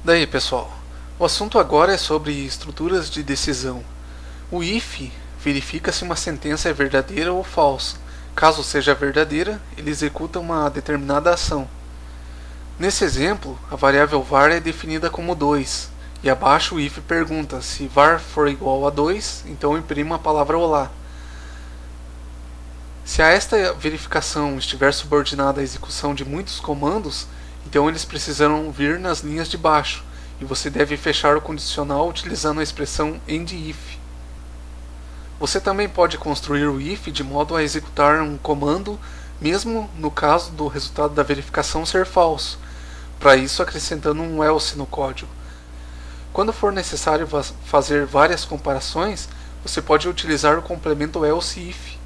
Daí, pessoal, o assunto agora é sobre estruturas de decisão. O if verifica se uma sentença é verdadeira ou falsa. Caso seja verdadeira, ele executa uma determinada ação. Nesse exemplo, a variável var é definida como 2, e abaixo o if pergunta se var for igual a 2, então imprima a palavra olá. Se a esta verificação estiver subordinada à execução de muitos comandos, então eles precisarão vir nas linhas de baixo, e você deve fechar o condicional utilizando a expressão endIf. Você também pode construir o if de modo a executar um comando, mesmo no caso do resultado da verificação ser falso, para isso acrescentando um else no código. Quando for necessário fazer várias comparações, você pode utilizar o complemento else if.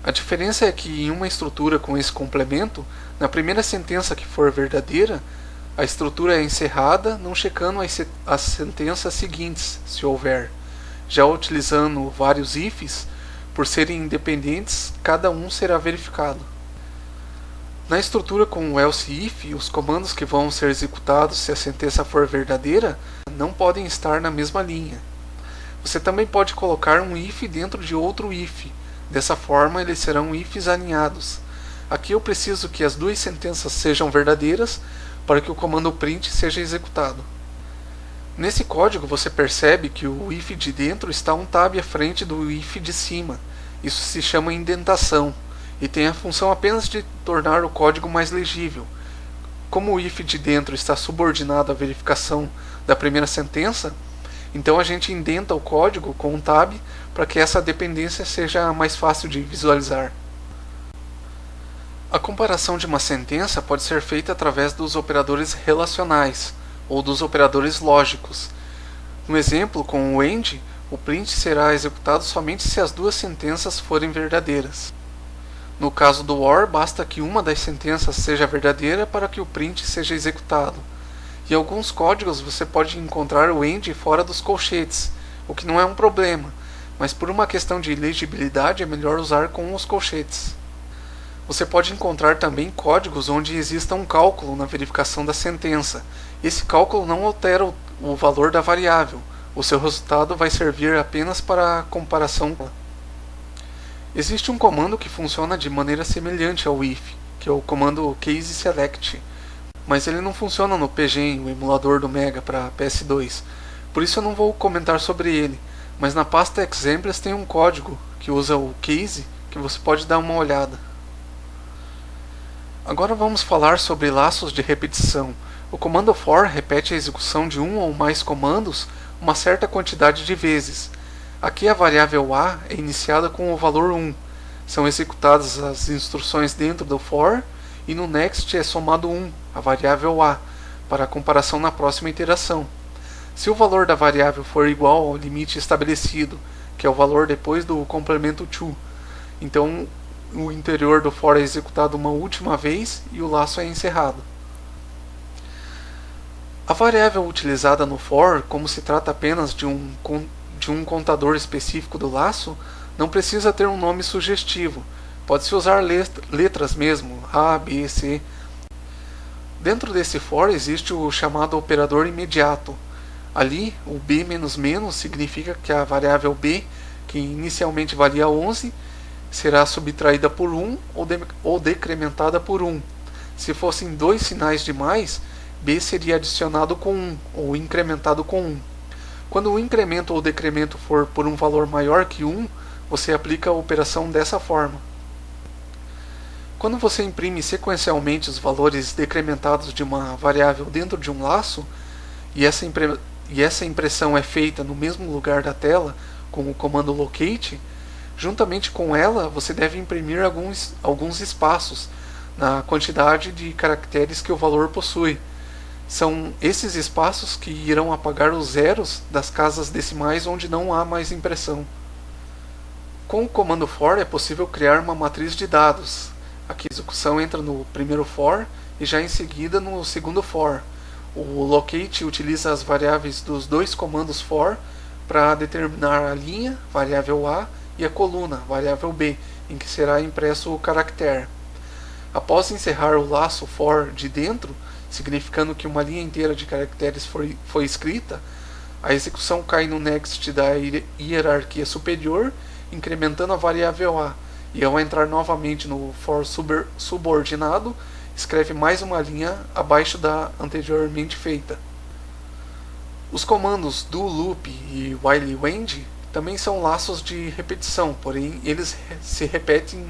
A diferença é que em uma estrutura com esse complemento, na primeira sentença que for verdadeira, a estrutura é encerrada, não checando as sentenças seguintes, se houver. Já utilizando vários ifs, por serem independentes, cada um será verificado. Na estrutura com o else if, os comandos que vão ser executados se a sentença for verdadeira não podem estar na mesma linha. Você também pode colocar um if dentro de outro if. Dessa forma, eles serão ifs alinhados. Aqui eu preciso que as duas sentenças sejam verdadeiras para que o comando print seja executado. Nesse código você percebe que o if de dentro está um tab à frente do if de cima. Isso se chama indentação e tem a função apenas de tornar o código mais legível. Como o if de dentro está subordinado à verificação da primeira sentença, então a gente indenta o código com um tab para que essa dependência seja mais fácil de visualizar. A comparação de uma sentença pode ser feita através dos operadores relacionais ou dos operadores lógicos. No exemplo com o end, o print será executado somente se as duas sentenças forem verdadeiras. No caso do or, basta que uma das sentenças seja verdadeira para que o print seja executado. Em alguns códigos você pode encontrar o end fora dos colchetes, o que não é um problema, mas por uma questão de legibilidade é melhor usar com os colchetes. Você pode encontrar também códigos onde exista um cálculo na verificação da sentença. Esse cálculo não altera o valor da variável, o seu resultado vai servir apenas para a comparação. Existe um comando que funciona de maneira semelhante ao if, que é o comando caseSelect, mas ele não funciona no PGen, o emulador do Mega para PS2, por isso eu não vou comentar sobre ele, mas na pasta examples tem um código que usa o case que você pode dar uma olhada. Agora vamos falar sobre laços de repetição. O comando for repete a execução de um ou mais comandos uma certa quantidade de vezes. Aqui a variável a é iniciada com o valor 1. São executadas as instruções dentro do for e no next é somado 1, a variável a, para a comparação na próxima iteração. Se o valor da variável for igual ao limite estabelecido, que é o valor depois do complemento to, então o interior do for é executado uma última vez e o laço é encerrado. A variável utilizada no for, como se trata apenas de um contador específico do laço, não precisa ter um nome sugestivo. Pode-se usar letras mesmo, A, B, C. Dentro desse for existe o chamado operador imediato. Ali, o b -- significa que a variável b, que inicialmente valia 11, será subtraída por 1 ou decrementada por 1. Se fossem dois sinais de mais, b seria adicionado com 1 ou incrementado com 1. Quando o incremento ou decremento for por um valor maior que 1, você aplica a operação dessa forma. Quando você imprime sequencialmente os valores decrementados de uma variável dentro de um laço, e essa impressão é feita no mesmo lugar da tela com o comando locate, juntamente com ela você deve imprimir alguns espaços na quantidade de caracteres que o valor possui. São esses espaços que irão apagar os zeros das casas decimais onde não há mais impressão. Com o comando for é possível criar uma matriz de dados. Aqui a execução entra no primeiro for e já em seguida no segundo for. O locate utiliza as variáveis dos dois comandos for para determinar a linha, variável a, e a coluna, variável b, em que será impresso o caractere. Após encerrar o laço for de dentro, significando que uma linha inteira de caracteres foi escrita, a execução cai no next da hierarquia superior, incrementando a variável a, e ao entrar novamente no for subordinado, escreve mais uma linha abaixo da anteriormente feita. Os comandos do loop e while end também são laços de repetição, porém eles se repetem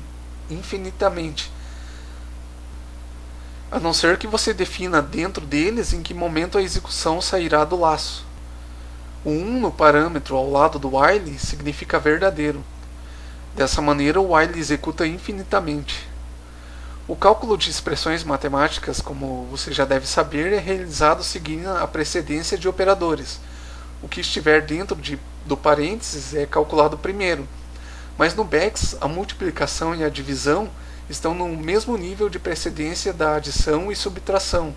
infinitamente, a não ser que você defina dentro deles em que momento a execução sairá do laço. O 1 no parâmetro ao lado do while significa verdadeiro. Dessa maneira, o while executa infinitamente. O cálculo de expressões matemáticas, como você já deve saber, é realizado seguindo a precedência de operadores. O que estiver dentro do parênteses é calculado primeiro. Mas no BEX, a multiplicação e a divisão estão no mesmo nível de precedência da adição e subtração.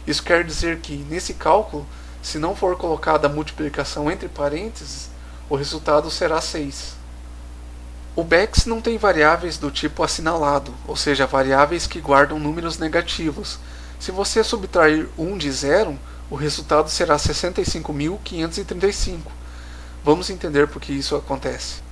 Isso quer dizer que, nesse cálculo, se não for colocada a multiplicação entre parênteses, o resultado será 6. O BEX não tem variáveis do tipo assinalado, ou seja, variáveis que guardam números negativos. Se você subtrair 1 de 0, o resultado será 65.535. Vamos entender por que isso acontece.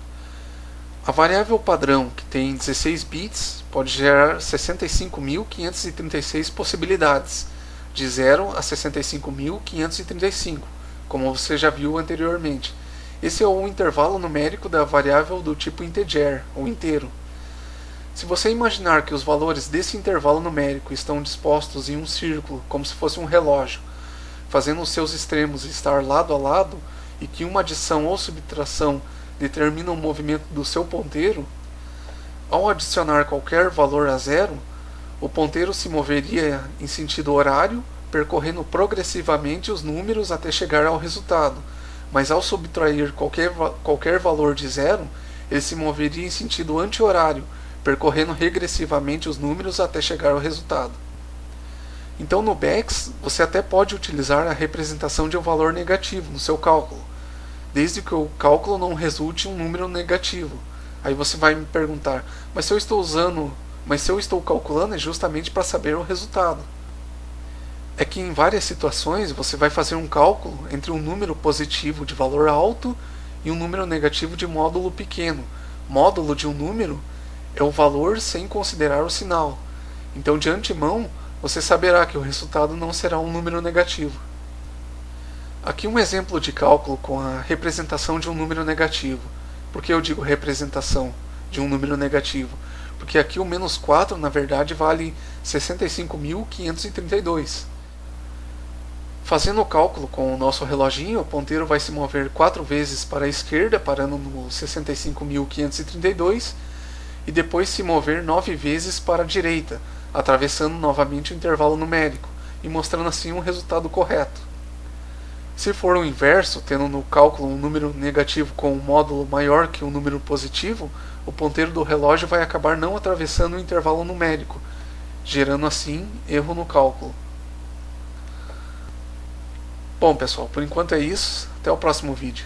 A variável padrão, que tem 16 bits, pode gerar 65.536 possibilidades, de 0 a 65.535, como você já viu anteriormente. Esse é o intervalo numérico da variável do tipo integer, ou inteiro. Se você imaginar que os valores desse intervalo numérico estão dispostos em um círculo, como se fosse um relógio, fazendo os seus extremos estar lado a lado, e que uma adição ou subtração determina o movimento do seu ponteiro, ao adicionar qualquer valor a zero, o ponteiro se moveria em sentido horário, percorrendo progressivamente os números até chegar ao resultado, mas ao subtrair qualquer valor de zero, ele se moveria em sentido anti-horário, percorrendo regressivamente os números até chegar ao resultado. Então no BEX, você até pode utilizar a representação de um valor negativo no seu cálculo, desde que o cálculo não resulte em um número negativo. Aí você vai me perguntar, mas se eu estou calculando é justamente para saber o resultado. É que em várias situações você vai fazer um cálculo entre um número positivo de valor alto e um número negativo de módulo pequeno. Módulo de um número é o valor sem considerar o sinal. Então, de antemão, você saberá que o resultado não será um número negativo. Aqui um exemplo de cálculo com a representação de um número negativo. Por que eu digo representação de um número negativo? Porque aqui o menos 4, na verdade, vale 65.532. Fazendo o cálculo com o nosso reloginho, o ponteiro vai se mover 4 vezes para a esquerda, parando no 65.532, e depois se mover 9 vezes para a direita, atravessando novamente o intervalo numérico, e mostrando assim um resultado correto. Se for o inverso, tendo no cálculo um número negativo com um módulo maior que um número positivo, o ponteiro do relógio vai acabar não atravessando o intervalo numérico, gerando assim erro no cálculo. Bom pessoal, por enquanto é isso, até o próximo vídeo.